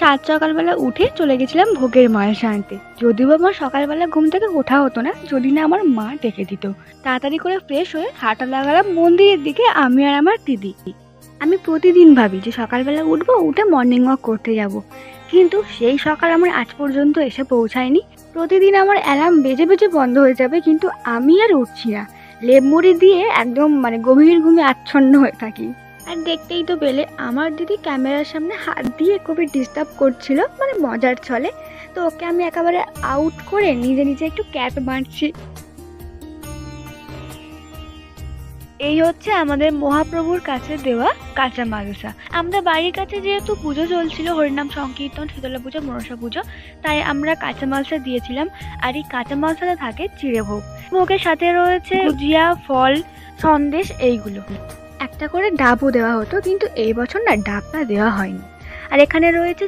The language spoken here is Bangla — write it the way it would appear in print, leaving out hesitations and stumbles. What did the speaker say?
সাত সকালবেলা উঠে চলে গেছিলাম ভোগের মালসা আনতে। যদিও আমার সকালবেলা ঘুম থেকে ওঠা হতো না, যদি না আমার মা ডেকে দিত। তাড়াতাড়ি করে ফ্রেশ হয়ে হাঁটা লাগালাম মন্দিরের দিকে, আমি আর আমার দিদি। আমি প্রতিদিন ভাবি যে সকালবেলা উঠবো, উঠে মর্নিং ওয়াক করতে যাব, কিন্তু সেই সকাল আমার আজ পর্যন্ত এসে পৌঁছায়নি। প্রতিদিন আমার অ্যালার্ম বেজে বেজে বন্ধ হয়ে যাবে, কিন্তু আমি আর উঠছি না। লেপ মুড়ি দিয়ে একদম গভীর ঘুমে আচ্ছন্ন হয়ে থাকি। আর দেখতেই তো পেলে আমার দিদি ক্যামেরার সামনে হাত দিয়ে খুবই ডিস্টার্ব করছিল, মজার ছলে। তো ওকে আমি একেবারে আউট করে নিজে নিজে একটু ক্যাপ মারছি। এই হচ্ছে আমাদের মহাপ্রভুর কাছে দেওয়া কাঁচা মালসা। আমাদের বাড়ির কাছে যেহেতু পুজো চলছিল, হরিনাম সংকীর্তন, শীতলা পুজো, মনসা পুজো, তাই আমরা কাঁচা মালসা দিয়েছিলাম। আর এই কাঁচা মালসাতে থাকে চিড়ে ভোগ। ভোগের সাথে রয়েছে ভুজিয়া, ফল, সন্দেশ, এইগুলো। একটা করে ডাবও দেওয়া হতো, কিন্তু এই বছর না ডাবটা দেওয়া হয়নি। আর এখানে রয়েছে